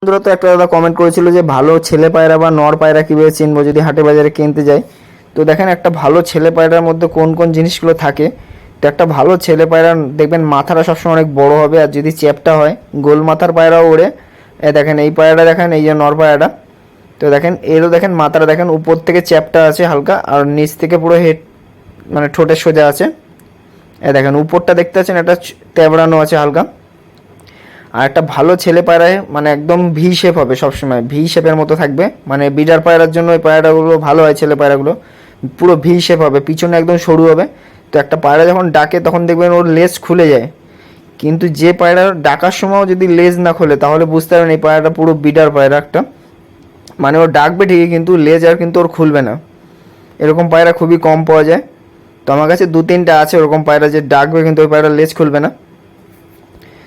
বন্ধুরা, তো একটা দাদা কমেন্ট করেছিল যে ভালো ছেলে পায়রা বা নর পায়রা কীভাবে চিনবো যদি হাটে বাজারে কিনতে যাই। তো দেখেন একটা ভালো ছেলে পায়রার মধ্যে কোন কোন জিনিসগুলো থাকে। তো একটা ভালো ছেলে পায়রা দেখবেন মাথাটা সবসময় অনেক বড় হবে, আর যদি চ্যাপটা হয় গোল মাথার পায়রাও ওড়ে। দেখেন এই পায়রাটা, দেখেন এই যে নর পায়রাটা, তো দেখেন এরও দেখেন মাথাটা দেখেন উপর থেকে চ্যাপটা আছে হালকা, আর নিচ থেকে পুরো হেড মানে ঠোঁটের সোজা আছে। দেখেন উপরটা দেখতে পাচ্ছেন একটা তেবড়ানো আছে হালকা। আর একটা ভালো ছেলে পায়রায় মানে একদম ভি শেপ হবে, সবসময় ভি শেপের মতো থাকবে, মানে বিডার পায়রার জন্য ওই পায়রাগুলো ভালো হয়। ছেলে পায়রাগুলো পুরো ভি শেপ হবে, পিছনে একদম সরু হবে। তো একটা পায়রা যখন ডাকে তখন দেখবেন ওর লেজ খুলে যায়, কিন্তু যে পায়রা ডাকার সময়ও যদি লেজ না খোলে তাহলে বুঝতে পারবেন এই পায়রাটা পুরো বিডার পায়রা একটা। মানে ও ডাকবে ঠিকই কিন্তু লেজ আর কিন্তু ওর খুলবে না। এরকম পায়রা খুবই কম পাওয়া যায়। তো আমার কাছে 2-3টা আছে ওরকম পায়রা যে ডাকবে কিন্তু ওই পায়রার লেজ খুলবে না।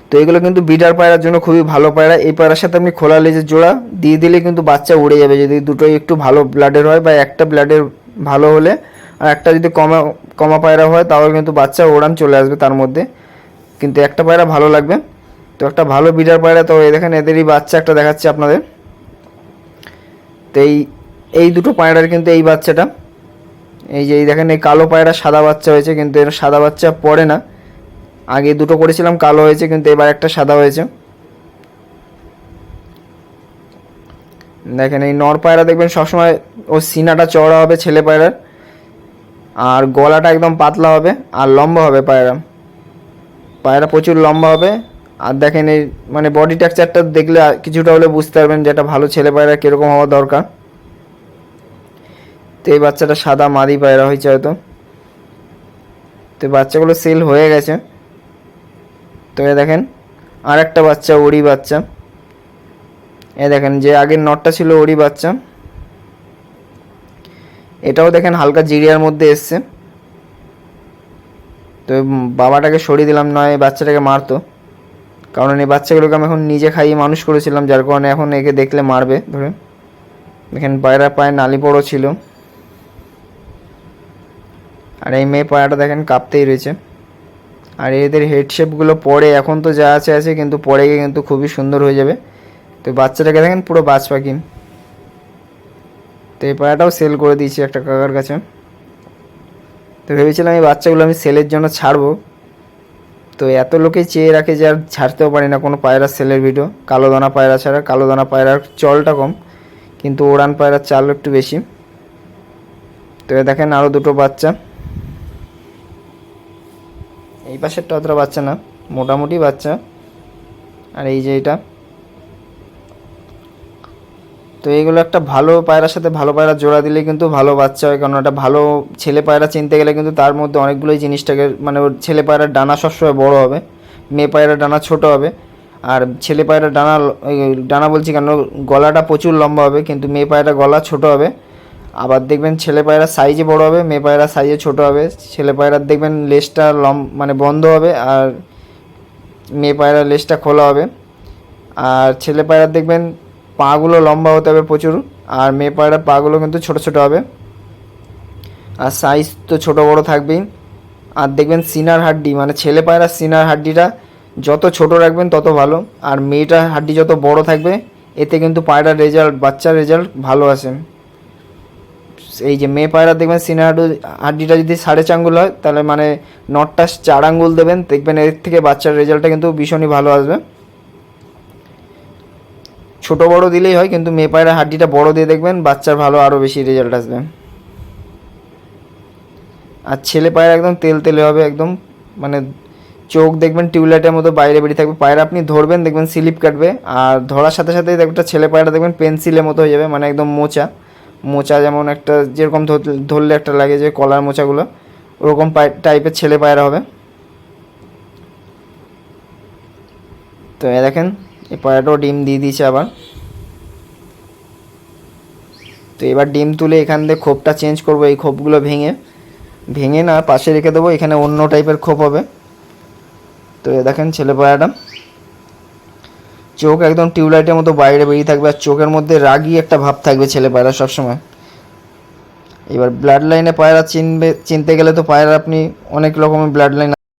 তো এগুলো কিন্তু বিডার পায়রার জন্য খুবই ভালো পায়রা। এই পায়রার সাথে আপনি খোলা লেজের জোড়া দিয়ে দিলে কিন্তু বাচ্চা উড়ে যাবে, যদি দুটোই একটু ভালো ব্লাডের হয়, বা একটা ব্লাডের ভালো হলে আর একটা যদি কমা কমা পায়রা হয় তাহলে কিন্তু বাচ্চা ওড়ান চলে আসবে তার মধ্যে, কিন্তু একটা পায়রা ভালো লাগবে। তো একটা ভালো বিডার পায়রা, তো এই দেখেন এদেরই বাচ্চা একটা দেখাচ্ছি আপনাদের। তো এই দুটো পায়রার কিন্তু এই বাচ্চাটা, এই যে এই দেখেন এই কালো পায়রা সাদা বাচ্চা হয়েছে, কিন্তু এর সাদা বাচ্চা পড়ে না। আগে দুটো করেছিলাম কালো হয়েছে, কিন্তু এবার একটা সাদা হয়েছে। দেখেন এই নর পায়রা দেখবেন সবসময় ওর সিনাটা চওড়া হবে ছেলে পায়রার, আর গলাটা একদম পাতলা হবে আর লম্বা হবে পায়রা। পায়রা প্রচুর লম্বা হবে। আর দেখেন এই মানে বডি টেক্সচারটা দেখলে কিছুটা হলে বুঝতে পারবেন যে একটা ভালো ছেলে পায়রা কীরকম হওয়া দরকার। তো এই বাচ্চাটা সাদা মাদি পায়রা হয়েছে হয়তো। তো বাচ্চাগুলো সেল হয়ে গেছে। তো এ দেখেন আর একটা বাচ্চা ওড়ি বাচ্চা, এ দেখেন যে আগের নটটা ছিল ওড়ি বাচ্চা, এটাও দেখেন হালকা জিরিয়ার মধ্যে এসছে। তো বাবাটাকে সরিয়ে দিলাম, নয় বাচ্চাটাকে মারতো, কারণ এই বাচ্চাগুলোকে আমি এখন নিজে খাইয়ে মানুষ করেছিলাম, যার কারণে এখন একে দেখলে মারবে ধরে। দেখেন পায়রা পায়ে নালি বড় ছিল, আর এই মেয়ে পায়রাটা দেখেন কাঁপতেই রয়েছে। আর এদের হেড শেপগুলো পরে এখন তো যা আছে আছে, কিন্তু পরে গিয়ে কিন্তু খুবই সুন্দর হয়ে যাবে। তো বাচ্চাটাকে দেখেন পুরো বাজ পাখি। তো এই পায়রাটাও সেল করে দিয়েছি একটা কাকার কাছে। তো ভেবেছিলাম এই বাচ্চাগুলো আমি সেলের জন্য ছাড়বো, তো এত লোকেই চেয়ে রাখে যে আর ছাড়তেও পারি না কোনো পায়রার সেলের ভিডিও। কালো দানা পায়রা ছাড়া, কালো দানা পায়রার চলটা কম, কিন্তু ওড়ান পায়রার চাল একটু বেশি। তো দেখেন আরও দুটো বাচ্চা, এই পাশেরটা অতটা বাচ্চা না, মোটামুটি বাচ্চা। আর এই যে এটা, তো এইগুলো একটা ভালো পায়রার সাথে ভালো পায়রা জোড়া দিলে কিন্তু ভালো বাচ্চা হয়, কারণ একটা ভালো ছেলে পায়রা চিনতে গেলে কিন্তু তার মধ্যে অনেকগুলোই জিনিসটাকে মানে ওর ছেলে পায়রার ডানা সবসময় বড় হবে, মেয়ে পায়রার ডানা ছোট হবে। আর ছেলে পায়রার ডানা ডানা বলছি কেন, গলাটা প্রচুর লম্বা হবে, কিন্তু মেয়ে পায়রা গলা ছোট হবে। আবার দেখবেন ছেলে পায়রার সাইজে বড় হবে, মেয়ে পায়রার সাইজে ছোট হবে। ছেলে পায়রার দেখবেন লেজটা মানে বন্ধ হবে, আর মেয়ে পায়রার লেজটা খোলা হবে। আর ছেলে পায়রার দেখবেন পাগুলো লম্বা হতে হবে প্রচুর, আর মেয়ে পায়রার পাগুলো কিন্তু ছোট ছোট হবে। আর সাইজ তো ছোট বড় থাকবেই। আর দেখবেন সিনার হাড্ডি, মানে ছেলে পায়রার সিনার হাড্ডিটা যত ছোট রাখবেন তত ভালো, আর মেয়েটার হাড্ডি যত বড় থাকবে এতে কিন্তু পায়রার রেজাল্ট, বাচ্চার রেজাল্ট ভালো আসে। এই যে মেয়ে পায়রা দেখবেন সিনার হাড্ডিটা যদি 4.5 আঙ্গুল হয়, তাহলে মানে নটটা 4 আঙ্গুল দেবেন, দেখবেন এর থেকে বাচ্চার রেজাল্টটা কিন্তু ভীষণই ভালো আসবে। ছোট বড় দিলেই হয়, কিন্তু মেয়ে পায়রা হাড্ডিটা বড় দিয়ে দেখবেন বাচ্চার ভালো আরও বেশি রেজাল্ট আসবে। আর ছেলে পায়রা একদম তেল তেলে হবে একদম, মানে চোখ দেখবেন টিউবলাইটের মতো বাইরে বেরিয়ে থাকবে। পায়রা আপনি ধরবেন দেখবেন স্লিপ কাটবে, আর ধরার সাথে সাথেই একটা ছেলে পায়রা দেখবেন পেন্সিলের মতো হয়ে যাবে, মানে একদম মোচা মোচা, যেমন একটা যেরকম ধরলে একটা লাগে যে কলার মোচাগুলো, ওরকম টাইপের ছেলে পায়রা হবে। তো এ দেখেন এই পায়রাটাও ডিম দিয়ে দিয়েছে আবার। তো এবার ডিম তুলে এখান থেকে খোপটা চেঞ্জ করবো, এই খোপগুলো ভেঙে ভেঙে না পাশে রেখে দেবো, এখানে অন্য টাইপের খোপ হবে। তো এ দেখেন ছেলে পায়রাটা চোখ একদম টিউবলাইটের মতো বাইরে বেরিয়ে থাকবে, আর চোখের মধ্যে রাগী একটা ভাব থাকবে ছেলে পায়রা সবসময়। এবার ব্লাড লাইনে পায়রা চিনতে গেলে তো পায়রা আপনি অনেক রকমের ব্লাড লাইন